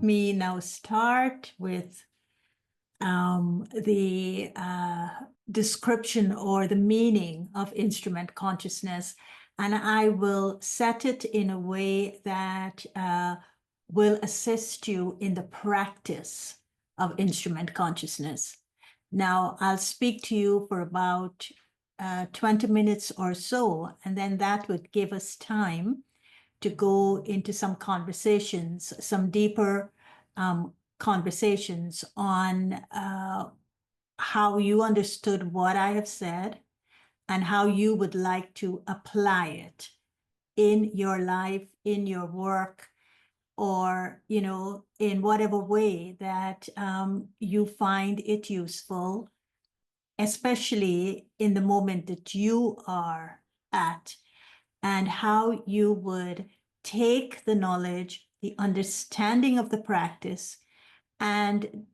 let me now start with the description or the meaning of instrument consciousness. And I will set it in a way that will assist you in the practice of instrument consciousness. Now, I'll speak to you for about 20 minutes or so, and then that would give us time to go into some conversations, some deeper conversations on how you understood what I have said and how you would like to apply it in your life, in your work, or, you know, in whatever way that you find it useful, especially in the moment that you are at, and how you would take the knowledge, the understanding of the practice, and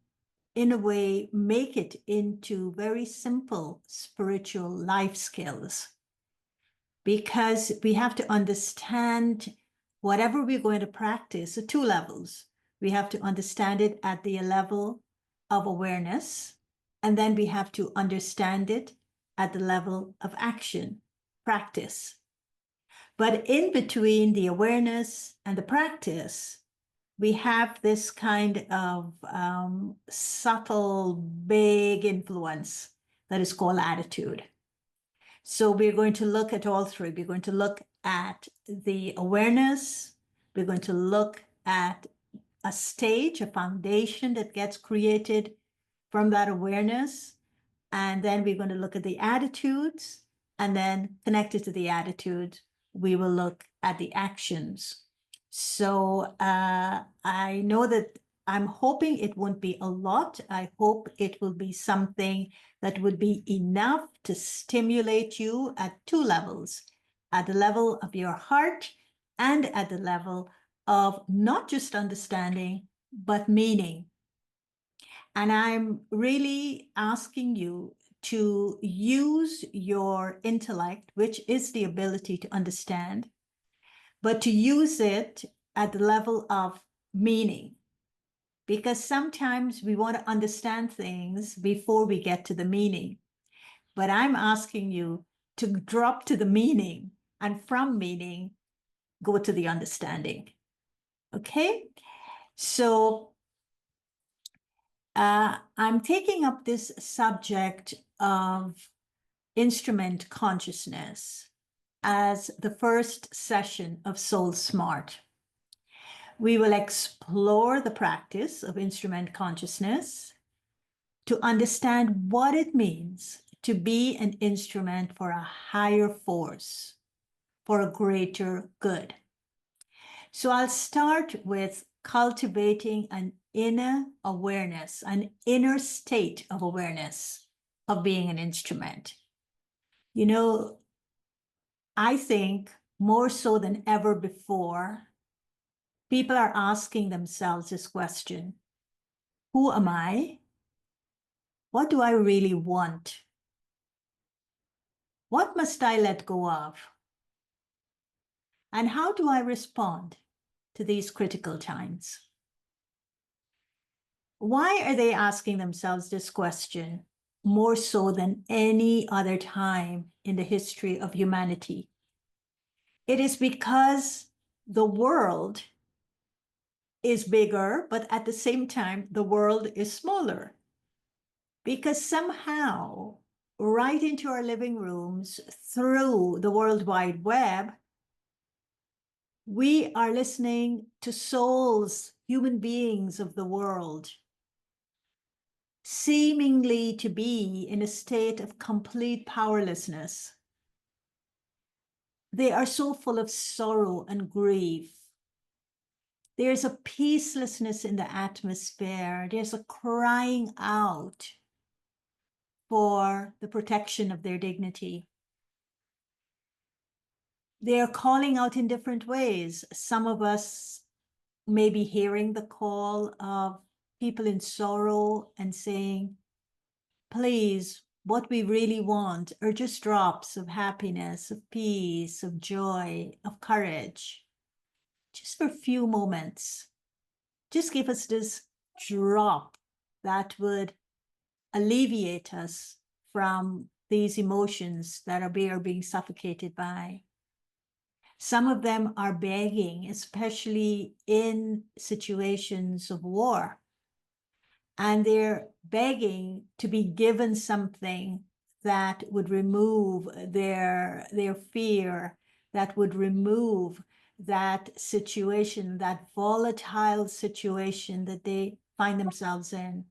in a way, make it into very simple spiritual life skills. Because we have to understand whatever we're going to practice at two levels. We have to understand it at the level of awareness, and then we have to understand it at the level of action, practice. But in between the awareness and the practice, we have this kind of subtle, big influence that is called attitude. So we're going to look at all three. We're going to look at the awareness. We're going to look at a stage, a foundation that gets created from that awareness. And then we're going to look at the attitudes. And then connected to the attitude, we will look at the actions. So I know that I'm hoping it won't be a lot. I hope it will be something that would be enough to stimulate you at two levels, at the level of your heart and at the level of not just understanding, but meaning. And I'm really asking you to use your intellect, which is the ability to understand, but to use it at the level of meaning. Because sometimes we want to understand things before we get to the meaning. But I'm asking you to drop to the meaning, and from meaning, go to the understanding. Okay? So I'm taking up this subject of instrument consciousness as the first session of Soul Smart. We will explore the practice of instrument consciousness to understand what it means to be an instrument for a higher force, for a greater good. So I'll start with cultivating an inner awareness, an inner state of awareness of being an instrument. You know, I think more so than ever before, people are asking themselves this question: who am I? What do I really want? What must I let go of? And how do I respond to these critical times? Why are they asking themselves this question more so than any other time in the history of humanity? It is because the world is bigger, but at the same time, the world is smaller. Because somehow, right into our living rooms, through the World Wide Web, we are listening to souls, human beings of the world, seemingly to be in a state of complete powerlessness. They are so full of sorrow and grief. There's a peacelessness in the atmosphere. There's a crying out for the protection of their dignity. They are calling out in different ways. Some of us may be hearing the call of people in sorrow and saying, please, what we really want are just drops of happiness, of peace, of joy, of courage, just for a few moments. just give us this drop that would alleviate us from these emotions that we are being suffocated by. Some of them are begging, especially in situations of war. And they're begging to be given something that would remove their fear, that would remove that situation, that volatile situation that they find themselves in.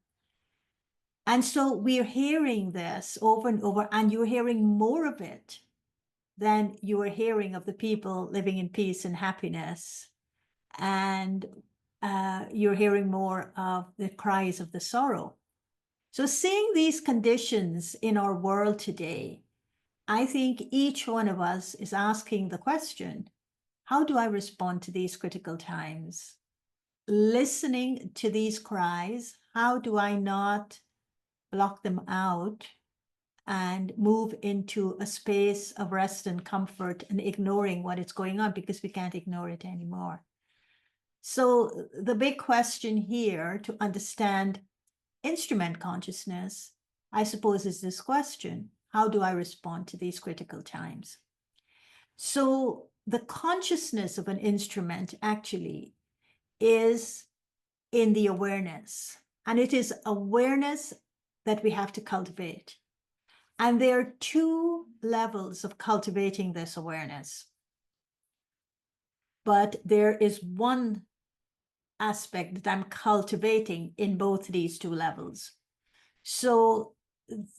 And so we're hearing this over and over, and you're hearing more of it than you are hearing of the people living in peace and happiness. And you're hearing more of the cries of the sorrow. So seeing these conditions in our world today, I think each one of us is asking the question, how do I respond to these critical times? Listening to these cries, how do I not block them out and move into a space of rest and comfort and ignoring what is going on, because we can't ignore it anymore. So the big question here to understand instrument consciousness, I suppose, is this question: how do I respond to these critical times? So the consciousness of an instrument actually is in the awareness, and it is awareness that we have to cultivate. And there are two levels of cultivating this awareness. But there is one aspect that I'm cultivating in both these two levels. So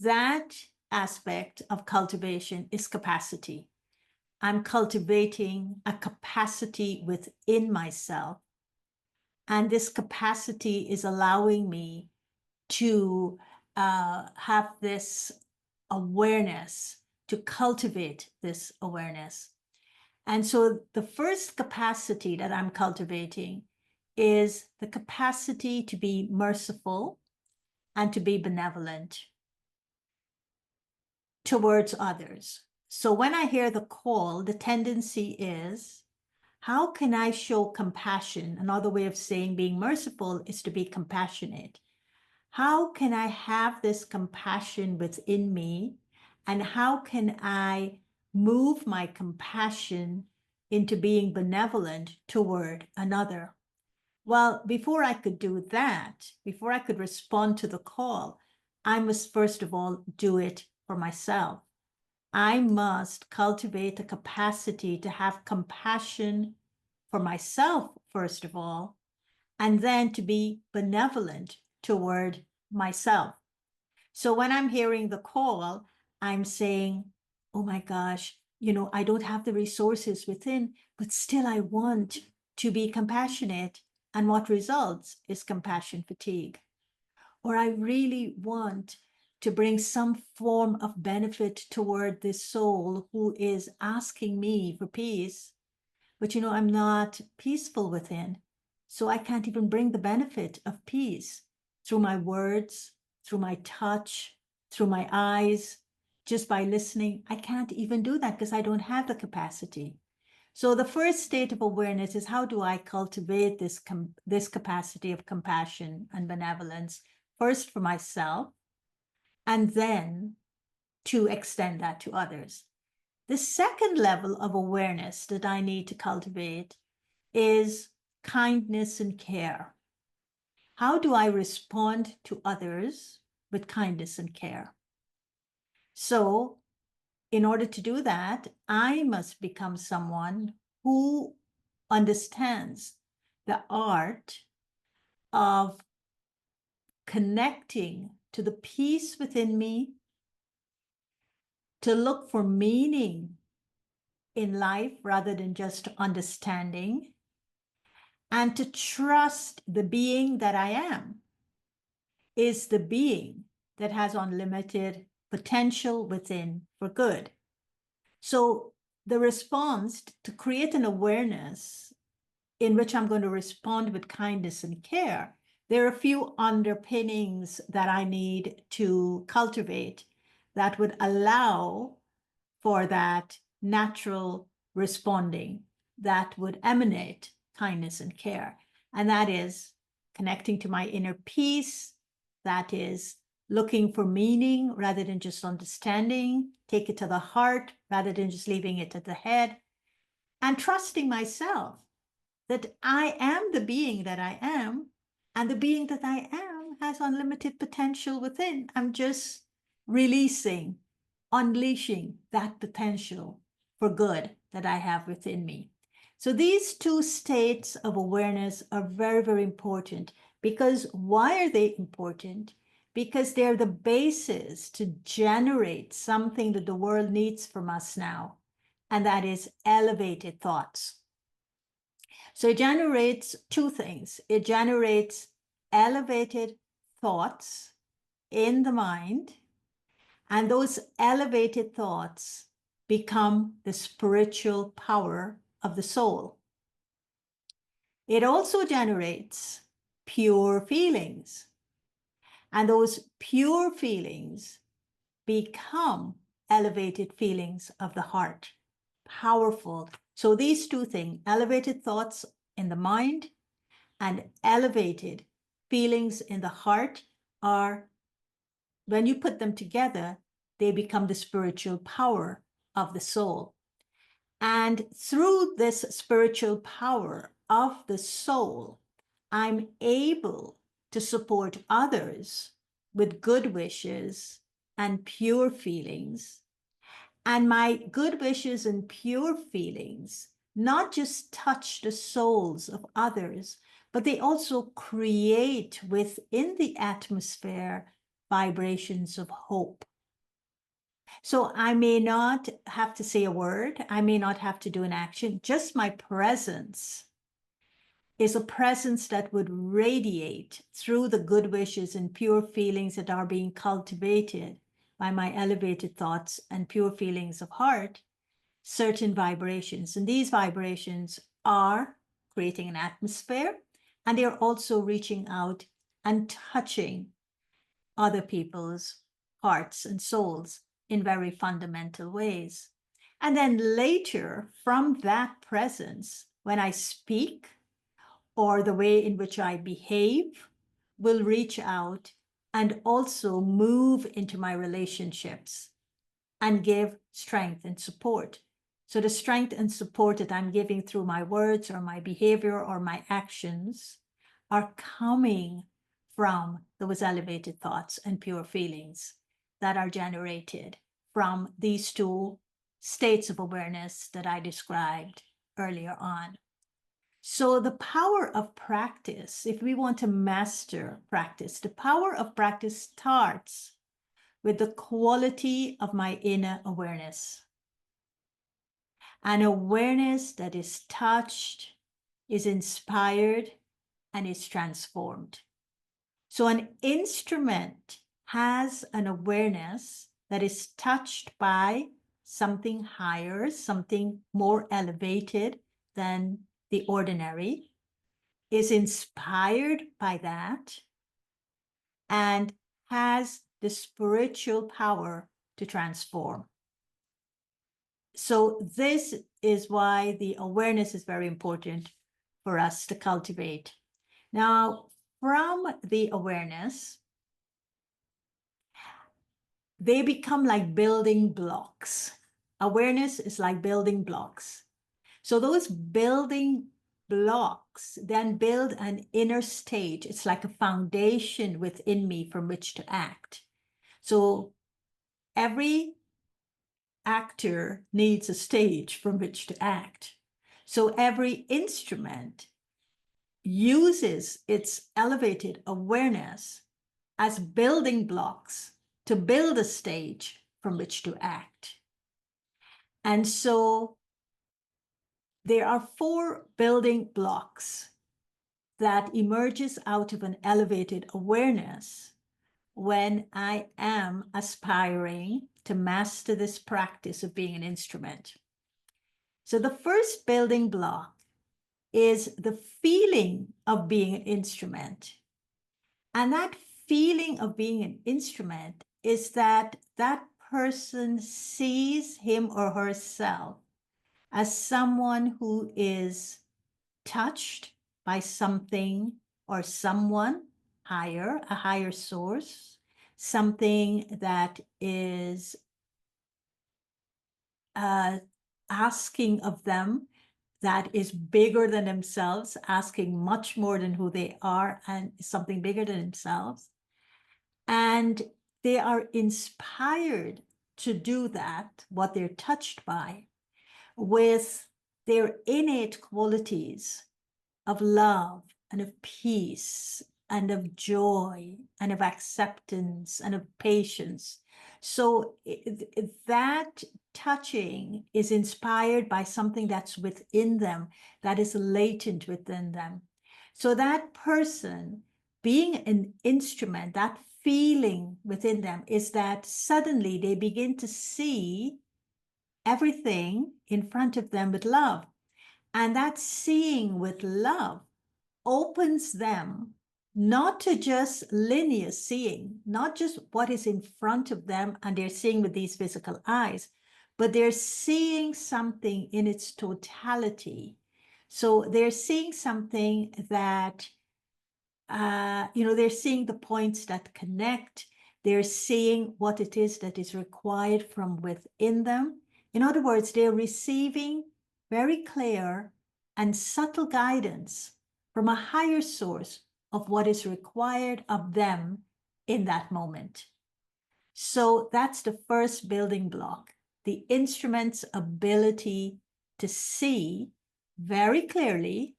that aspect of cultivation is capacity. I'm cultivating a capacity within myself. And this capacity is allowing me to have this awareness, to cultivate this awareness. And so the first capacity that I'm cultivating is the capacity to be merciful and to be benevolent towards others. So when I hear the call, the tendency is, how can I show compassion? Another way of saying being merciful is to be compassionate. How can I have this compassion within me? And how can I move my compassion into being benevolent toward another? Well, before I could do that, before I could respond to the call, I must first of all do it for myself. I must cultivate the capacity to have compassion for myself, first of all, and then to be benevolent toward myself. So when I'm hearing the call, I'm saying, oh my gosh, I don't have the resources within, but still I want to be compassionate. And what results is compassion fatigue. Or I really want to bring some form of benefit toward this soul who is asking me for peace, but I'm not peaceful within. So I can't even bring the benefit of peace through my words, through my touch, through my eyes, just by listening. I can't even do that because I don't have the capacity. So the first state of awareness is, how do I cultivate this capacity of compassion and benevolence, first for myself, and then to extend that to others. The second level of awareness that I need to cultivate is kindness and care. How do I respond to others with kindness and care? So in order to do that, I must become someone who understands the art of connecting to the peace within me, to look for meaning in life rather than just understanding, and to trust the being that I am is the being that has unlimited potential within for good. So the response to create an awareness in which I'm going to respond with kindness and care, there are a few underpinnings that I need to cultivate that would allow for that natural responding that would emanate kindness and care. And that is, connecting to my inner peace, that is looking for meaning rather than just understanding, take it to the heart rather than just leaving it at the head, and trusting myself that I am the being that I am, and the being that I am has unlimited potential within. I'm just releasing, unleashing that potential for good that I have within me. So these two states of awareness are very, very important. Because why are they important? Because they're the basis to generate something that the world needs from us now, and that is elevated thoughts. So it generates two things. It generates elevated thoughts in the mind, and those elevated thoughts become the spiritual power of the soul. It also generates pure feelings, and those pure feelings become elevated feelings of the heart. Powerful. So these two things, elevated thoughts in the mind and elevated feelings in the heart, are, when you put them together, they become the spiritual power of the soul. And through this spiritual power of the soul, I'm able to support others with good wishes and pure feelings. And my good wishes and pure feelings not just touch the souls of others, but they also create within the atmosphere vibrations of hope. So I may not have to say a word, I may not have to do an action, just my presence is a presence that would radiate through the good wishes and pure feelings that are being cultivated by my elevated thoughts and pure feelings of heart, certain vibrations. And these vibrations are creating an atmosphere, and they're also reaching out and touching other people's hearts and souls in very fundamental ways. And then later, from that presence, when I speak, or the way in which I behave, will reach out and also move into my relationships and give strength and support. So the strength and support that I'm giving through my words or my behavior or my actions are coming from those elevated thoughts and pure feelings that are generated from these two states of awareness that I described earlier on. So the power of practice, if we want to master practice, the power of practice starts with the quality of my inner awareness. An awareness that is touched, is inspired, and is transformed. So an instrument has an awareness that is touched by something higher, something more elevated than the ordinary, is inspired by that, and has the spiritual power to transform. So this is why the awareness is very important for us to cultivate. Now, from the awareness, they become like building blocks. Awareness is like building blocks. So those building blocks then build an inner stage. It's like a foundation within me from which to act. So every actor needs a stage from which to act. So every instrument uses its elevated awareness as building blocks to build a stage from which to act. And so there are 4 building blocks that emerges out of an elevated awareness when I am aspiring to master this practice of being an instrument. So the first building block is the feeling of being an instrument. And that feeling of being an instrument is that that person sees him or herself as someone who is touched by something or someone higher, a higher source, something that is asking of them, that is bigger than themselves, asking much more than who they are, and something bigger than themselves. And they are inspired to do that, what they're touched by, with their innate qualities of love and of peace and of joy and of acceptance and of patience. So that touching is inspired by something that's within them, that is latent within them. So that person being an instrument, that feeling within them is that suddenly they begin to see everything in front of them with love. And that seeing with love opens them not to just linear seeing, not just what is in front of them and they're seeing with these physical eyes, but they're seeing something in its totality. So they're seeing something that, they're seeing the points that connect. They're seeing what it is that is required from within them. In other words, they're receiving very clear and subtle guidance from a higher source of what is required of them in that moment. So that's the first building block, the instrument's ability to see very clearly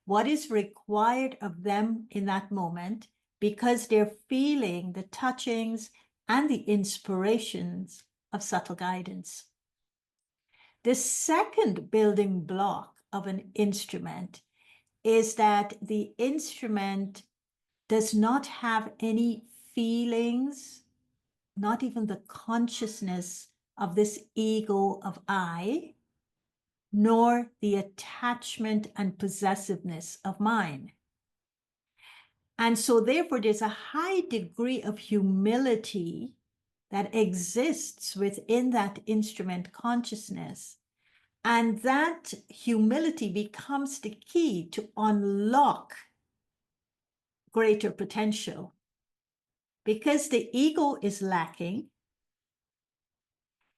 what is required of them in that moment, because they're feeling the touchings and the inspirations of subtle guidance. The second building block of an instrument is that the instrument does not have any feelings, not even the consciousness of this ego of I, nor the attachment and possessiveness of mine. And so therefore, there's a high degree of humility that exists within that instrument consciousness. And that humility becomes the key to unlock greater potential. Because the ego is lacking,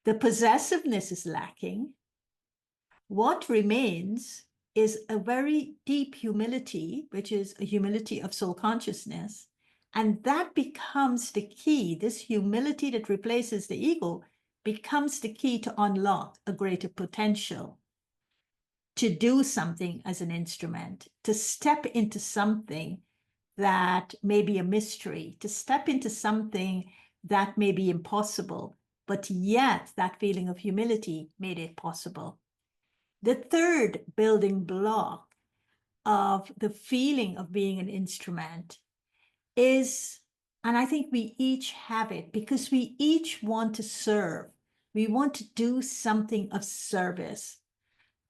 the possessiveness is lacking, what remains is a very deep humility, which is a humility of soul consciousness. And that becomes the key. This humility that replaces the ego becomes the key to unlock a greater potential, to do something as an instrument, to step into something that may be a mystery, to step into something that may be impossible, but yet that feeling of humility made it possible. The third building block of the feeling of being an instrument is, and I think we each have it, because we each want to serve. We want to do something of service.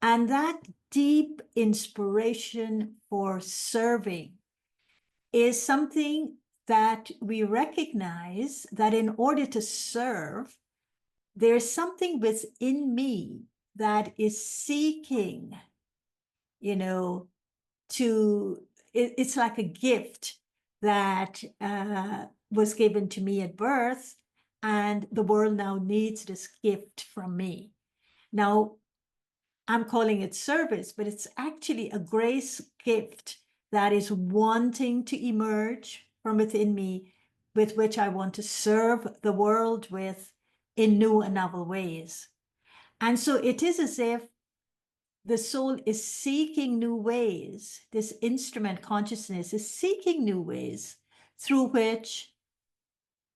And that deep inspiration for serving is something that we recognize that in order to serve, there's something within me that is seeking, it's like a gift that was given to me at birth, and the world now needs this gift from me. Now, I'm calling it service, but it's actually a grace gift that is wanting to emerge from within me, with which I want to serve the world with in new and novel ways. And so it is as if the soul is seeking new ways. This instrument consciousness is seeking new ways through which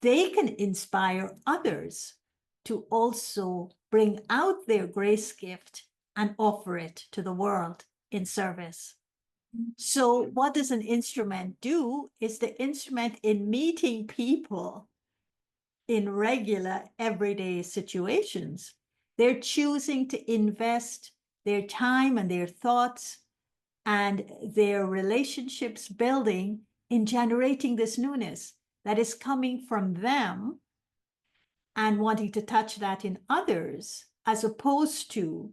they can inspire others to also bring out their grace gift and offer it to the world in service. So what does an instrument do? Is the instrument in meeting people in regular everyday situations. They're choosing to invest their time and their thoughts and their relationships building in generating this newness that is coming from them and wanting to touch that in others, as opposed to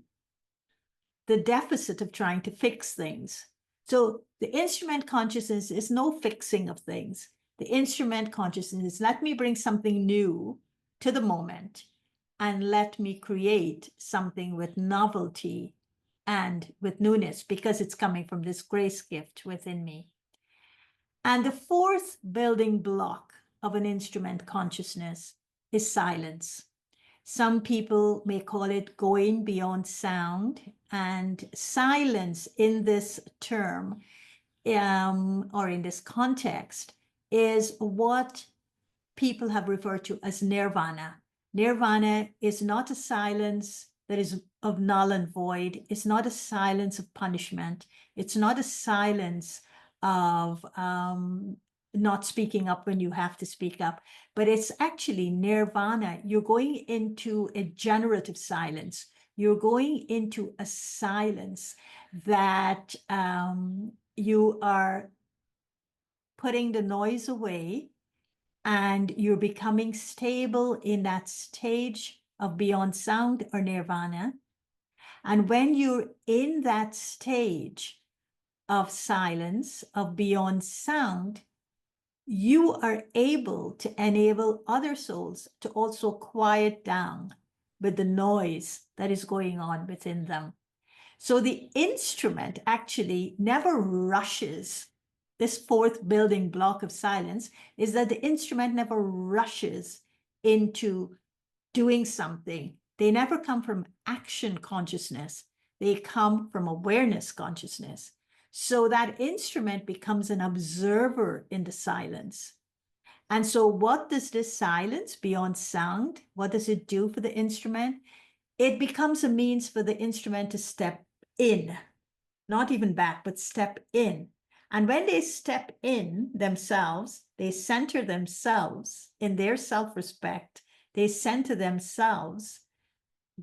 the deficit of trying to fix things. So The instrument consciousness is no fixing of things. The instrument consciousness is let me bring something new to the moment and let me create something with novelty and with newness because it's coming from this grace gift within me. And the fourth building block of an instrument consciousness is silence. Some people may call it going beyond sound, and silence in this term or in this context is what people have referred to as nirvana. Nirvana is not a silence that is of null and void. It's not a silence of punishment. It's not a silence of not speaking up when you have to speak up, but it's actually nirvana. You're going into a generative silence. You're going into a silence that you are putting the noise away and you're becoming stable in that stage of beyond sound or nirvana. And when you're in that stage of silence, of beyond sound, you are able to enable other souls to also quiet down with the noise that is going on within them. So the instrument actually never rushes. This fourth building block of silence is that the instrument never rushes into doing something. They never come from action consciousness. They come from awareness consciousness. So that instrument becomes an observer in the silence. And so what does this silence beyond sound, what does it do for the instrument? It becomes a means for the instrument to step in, not even back, but step in. And when they step in themselves, they center themselves in their self-respect. They center themselves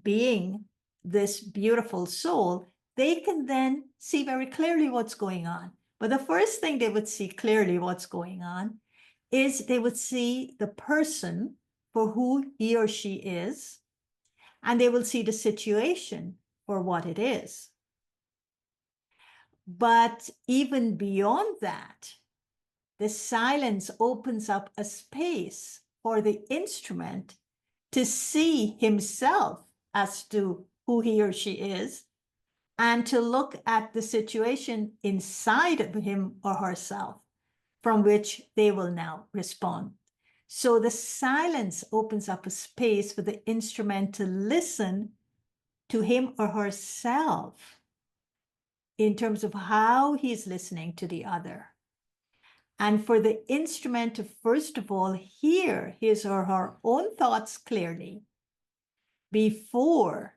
being this beautiful soul. They can then see very clearly what's going on. But the first thing they would see clearly what's going on is they would see the person for who he or she is, and they will see the situation for what it is. But even beyond that, the silence opens up a space for the instrument to see himself as to who he or she is, and to look at the situation inside of him or herself from which they will now respond. So the silence opens up a space for the instrument to listen to him or herself in terms of how he's listening to the other. And for the instrument to, first of all, hear his or her own thoughts clearly before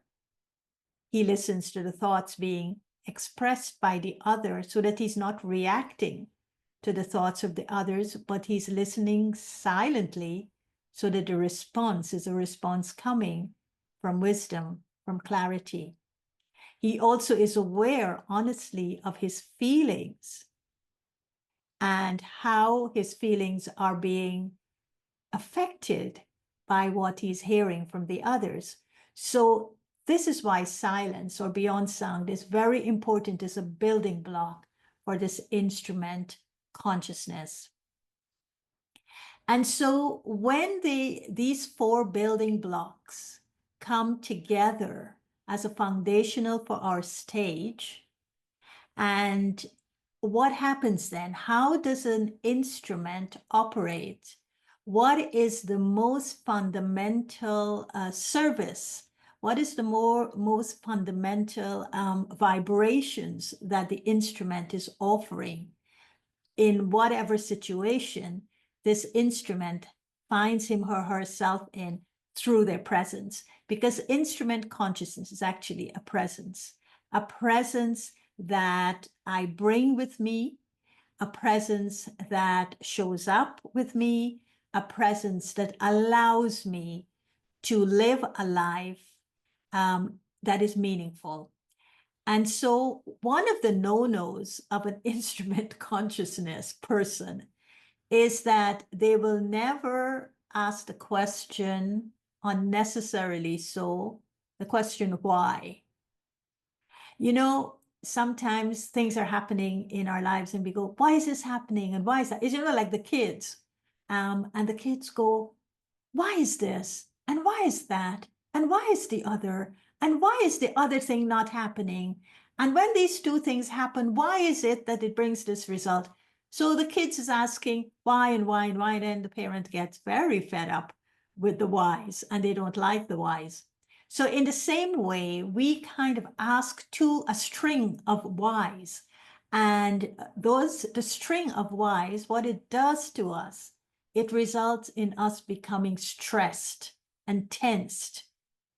he listens to the thoughts being expressed by the other, so that he's not reacting to the thoughts of the others, but he's listening silently so that the response is a response coming from wisdom, from clarity. He also is aware, honestly, of his feelings and how his feelings are being affected by what he's hearing from the others. So this is why silence or beyond sound is very important as a building block for this instrument consciousness. And so when these four building blocks come together as a foundational for our stage, and what happens then? How does an instrument operate? What is the most fundamental service? What is the most fundamental vibrations that the instrument is offering in whatever situation this instrument finds him or herself in through their presence? Because instrument consciousness is actually a presence that I bring with me, a presence that shows up with me, a presence that allows me to live a life that is meaningful. And so one of the no-nos of an instrument consciousness person is that they will never ask the question, unnecessarily so, the question why. You know, sometimes things are happening in our lives and we go, why is this happening? And why is that? It's, like the kids. And the kids go, why is this? And why is that? And why is the other? And why is the other thing not happening? And when these two things happen, why is it that it brings this result? So the kids is asking why and why and why, and then the parent gets very fed up with the whys and they don't like the whys. So in the same way, we kind of ask a string of whys, and the string of whys, what it does to us, it results in us becoming stressed and tensed,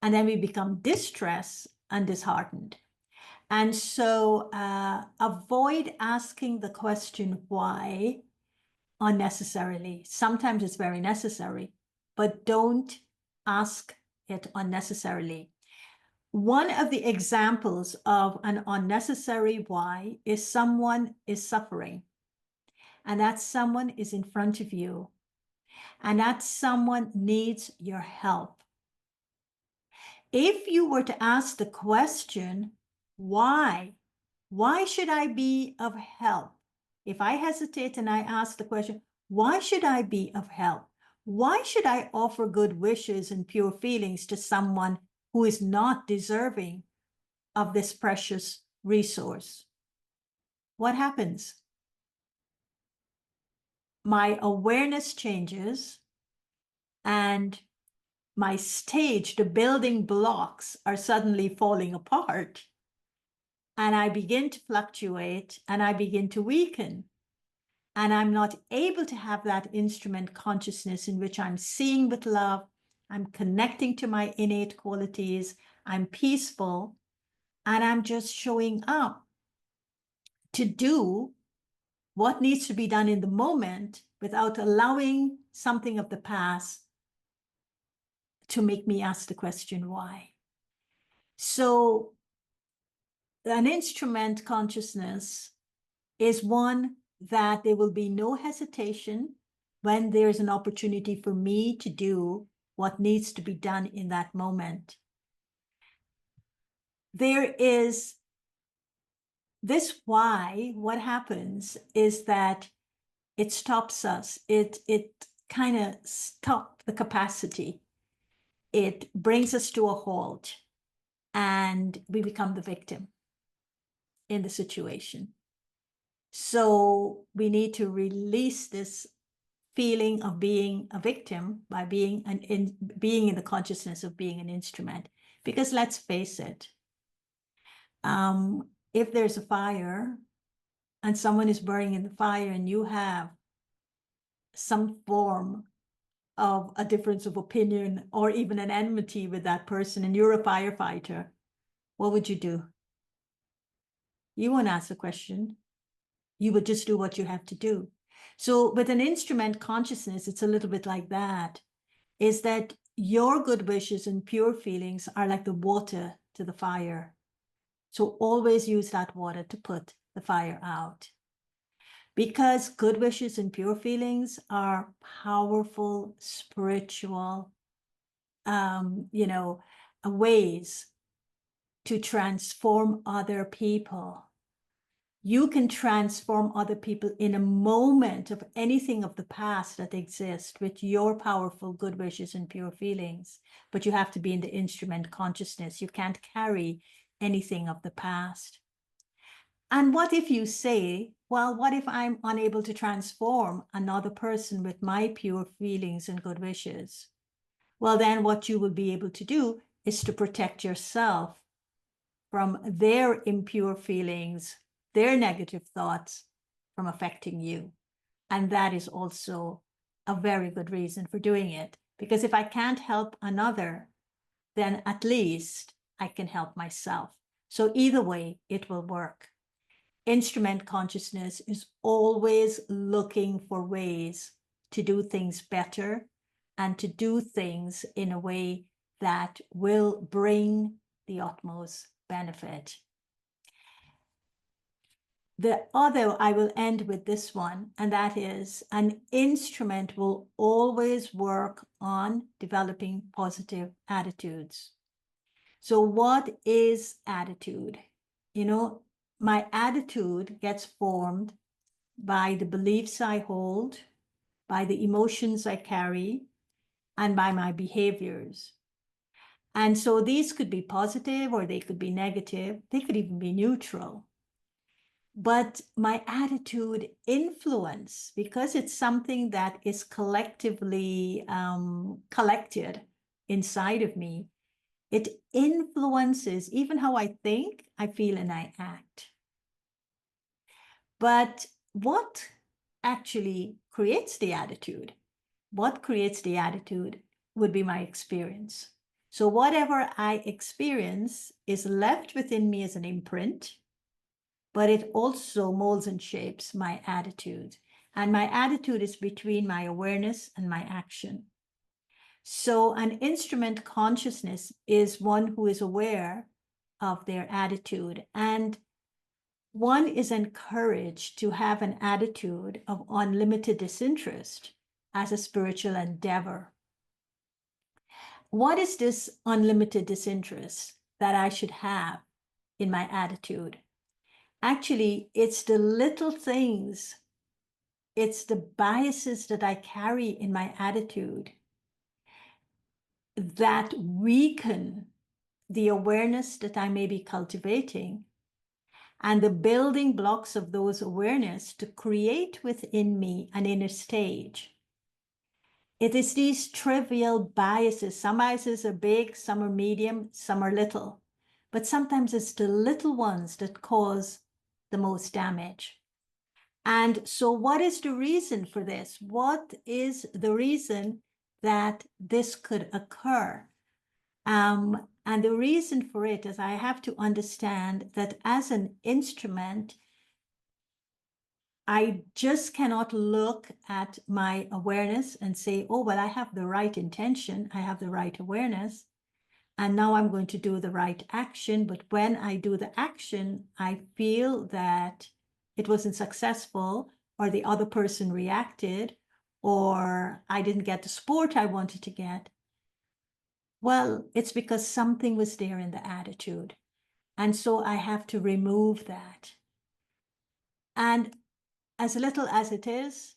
and then we become distressed and disheartened. And so avoid asking the question why unnecessarily. Sometimes it's very necessary, but don't ask it unnecessarily. One of the examples of an unnecessary why is someone is suffering, and that someone is in front of you, and that someone needs your help. If you were to ask the question, why should I be of help? If I hesitate and I ask the question, why should I be of help? Why should I offer good wishes and pure feelings to someone who is not deserving of this precious resource? What happens? My awareness changes, and my stage, the building blocks, are suddenly falling apart. And I begin to fluctuate and I begin to weaken. And I'm not able to have that instrument consciousness in which I'm seeing with love, I'm connecting to my innate qualities, I'm peaceful, and I'm just showing up to do what needs to be done in the moment without allowing something of the past to make me ask the question why. So an instrument consciousness is one that there will be no hesitation when there's an opportunity for me to do what needs to be done in that moment. There is this why. What happens is that it stops us. It kind of stops the capacity. It brings us to a halt, and we become the victim in the situation. So we need to release this feeling of being a victim by being in the consciousness of being an instrument. Because let's face it, if there's a fire and someone is burning in the fire and you have some form of a difference of opinion or even an enmity with that person, and you're a firefighter, what would you do? You won't ask a question. You would just do what you have to do. So with an instrument consciousness, it's a little bit like that, is that your good wishes and pure feelings are like the water to the fire. So always use that water to put the fire out. Because good wishes and pure feelings are powerful, spiritual, ways to transform other people. You can transform other people in a moment of anything of the past that exists with your powerful good wishes and pure feelings. But you have to be in the instrument consciousness. You can't carry anything of the past. And what if you say, well, what if I'm unable to transform another person with my pure feelings and good wishes? Well, then what you will be able to do is to protect yourself from their impure feelings, their negative thoughts from affecting you. And that is also a very good reason for doing it. Because if I can't help another, then at least I can help myself. So either way, it will work. Instrument consciousness is always looking for ways to do things better and to do things in a way that will bring the utmost benefit. I will end with this one, and that is, an instrument will always work on developing positive attitudes. So what is attitude? my attitude gets formed by the beliefs I hold, by the emotions I carry, and by my behaviors. And so these could be positive or they could be negative. They could even be neutral. But my attitude influence, because it's something that is collectively collected inside of me, it influences even how I think, I feel, and I act. But what actually creates the attitude? What creates the attitude would be my experience. So whatever I experience is left within me as an imprint, but it also molds and shapes my attitude. And my attitude is between my awareness and my action. So an instrument consciousness is one who is aware of their attitude, and one is encouraged to have an attitude of unlimited disinterest as a spiritual endeavor. What is this unlimited disinterest that I should have in my attitude? Actually, it's the little things, it's the biases that I carry in my attitude that weaken the awareness that I may be cultivating and the building blocks of those awareness to create within me an inner stage. It is these trivial biases. Some biases are big, some are medium, some are little. But sometimes it's the little ones that cause the most damage. And so what is the reason for this? What is the reason that this could occur? And the reason for it is I have to understand that as an instrument, I just cannot look at my awareness and say, oh, well, I have the right intention, I have the right awareness, and now I'm going to do the right action. But when I do the action, I feel that it wasn't successful, or the other person reacted, or I didn't get the support I wanted to get. Well, it's because something was there in the attitude. And so I have to remove that. And as little as it is,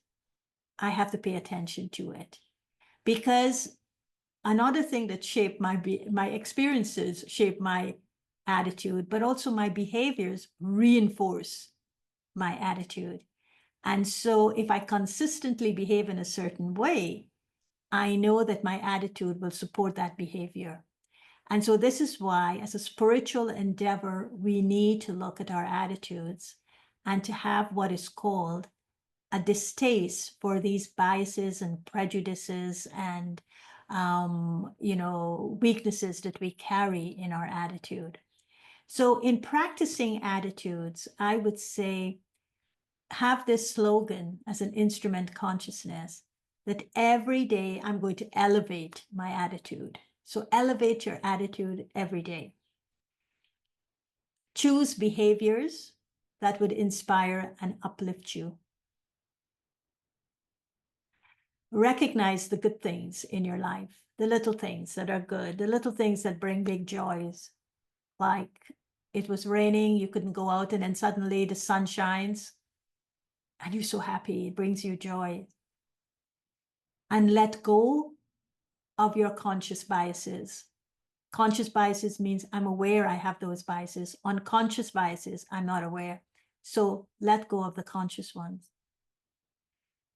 I have to pay attention to it. Because another thing that shaped my experiences, shape my attitude, but also my behaviors reinforce my attitude. And so if I consistently behave in a certain way, I know that my attitude will support that behavior. And so this is why, as a spiritual endeavor, we need to look at our attitudes and to have what is called a distaste for these biases and prejudices and weaknesses that we carry in our attitude. So in practicing attitudes, I would say have this slogan as an instrument consciousness that every day I'm going to elevate my attitude. So elevate your attitude every day. Choose behaviors that would inspire and uplift you. Recognize the good things in your life, the little things that are good, the little things that bring big joys. Like it was raining, you couldn't go out, and then suddenly the sun shines and you're so happy, it brings you joy. And let go of your conscious biases. Conscious biases means I'm aware I have those biases. Unconscious biases, I'm not aware. So let go of the conscious ones.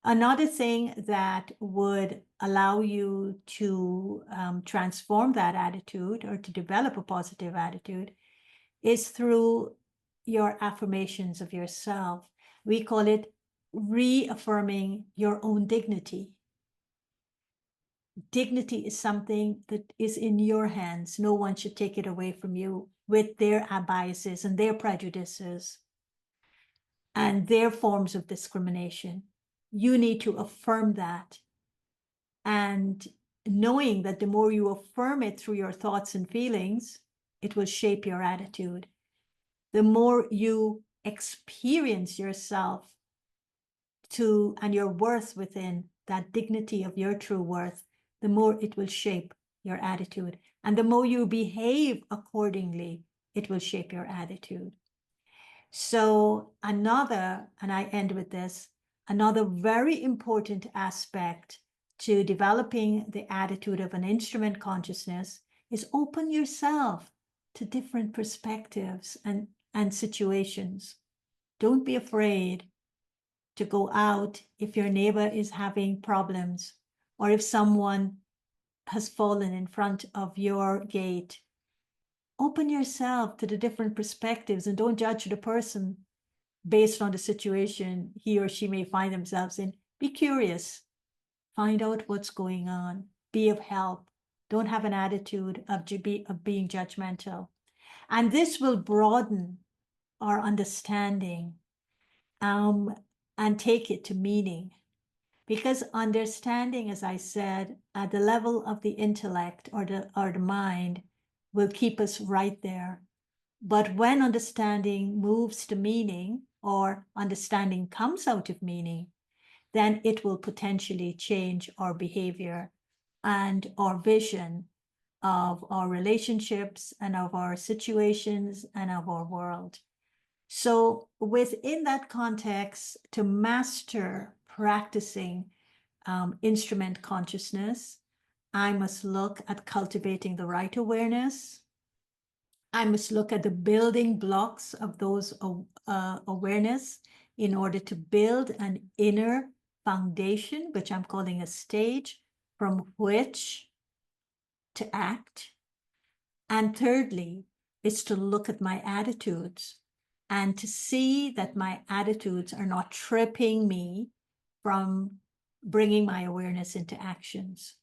Another thing that would allow you to transform that attitude or to develop a positive attitude is through your affirmations of yourself. We call it reaffirming your own dignity. Dignity is something that is in your hands. No one should take it away from you with their biases and their prejudices and their forms of discrimination. You need to affirm that. And knowing that the more you affirm it through your thoughts and feelings, it will shape your attitude. The more you experience yourself and your worth within that dignity of your true worth, the more it will shape your attitude. And the more you behave accordingly, it will shape your attitude. So another, and I end with this, another very important aspect to developing the attitude of an instrument consciousness is open yourself to different perspectives and situations. Don't be afraid to go out if your neighbor is having problems, or if someone has fallen in front of your gate. Open yourself to the different perspectives and don't judge the person based on the situation he or she may find themselves in. Be curious, find out what's going on, be of help. Don't have an attitude of being judgmental. And this will broaden our understanding, and take it to meaning. Because understanding, as I said, at the level of the intellect or the mind will keep us right there. But when understanding moves to meaning, or understanding comes out of meaning, then it will potentially change our behavior and our vision of our relationships and of our situations and of our world. So within that context, to master practicing instrument consciousness, I must look at cultivating the right awareness. I must look at the building blocks of those awareness in order to build an inner foundation, which I'm calling a stage from which to act. And thirdly, is to look at my attitudes and to see that my attitudes are not tripping me from bringing my awareness into actions,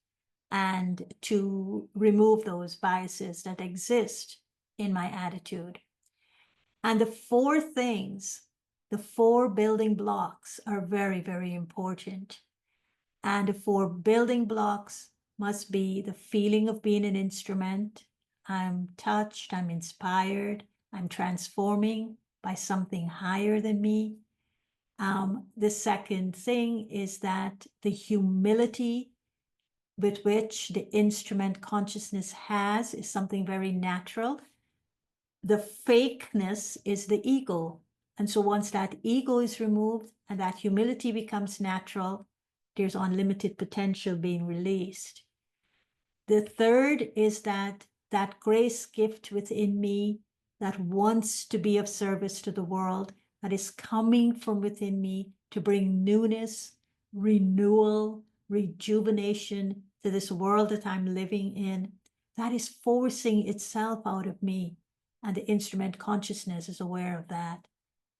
and to remove those biases that exist in my attitude. And the four things, the four building blocks are very, very important. And the four building blocks must be the feeling of being an instrument. I'm touched, I'm inspired, I'm transforming by something higher than me. The second thing is that the humility with which the instrument consciousness has is something very natural. The fakeness is the ego. And so once that ego is removed and that humility becomes natural, there's unlimited potential being released. The third is that grace gift within me that wants to be of service to the world, that is coming from within me to bring newness, renewal, rejuvenation to this world that I'm living in, that is forcing itself out of me. And the instrument consciousness is aware of that.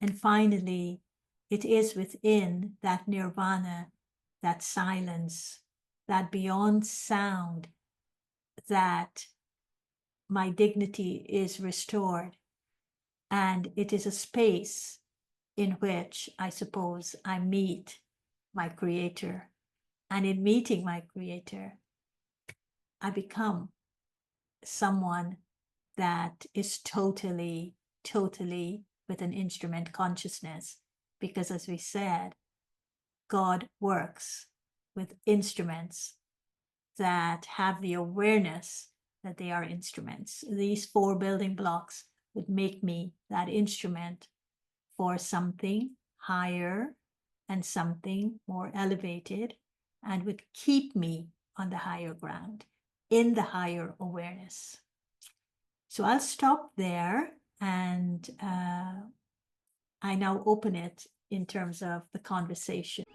And finally, it is within that nirvana, that silence, that beyond sound, that my dignity is restored. And it is a space in which I suppose I meet my creator. And in meeting my creator, I become someone that is totally with an instrument consciousness. Because as we said, God works with instruments that have the awareness that they are instruments. These four building blocks would make me that instrument for something higher and something more elevated, and would keep me on the higher ground, in the higher awareness. So I'll stop there, and I now open it in terms of the conversation.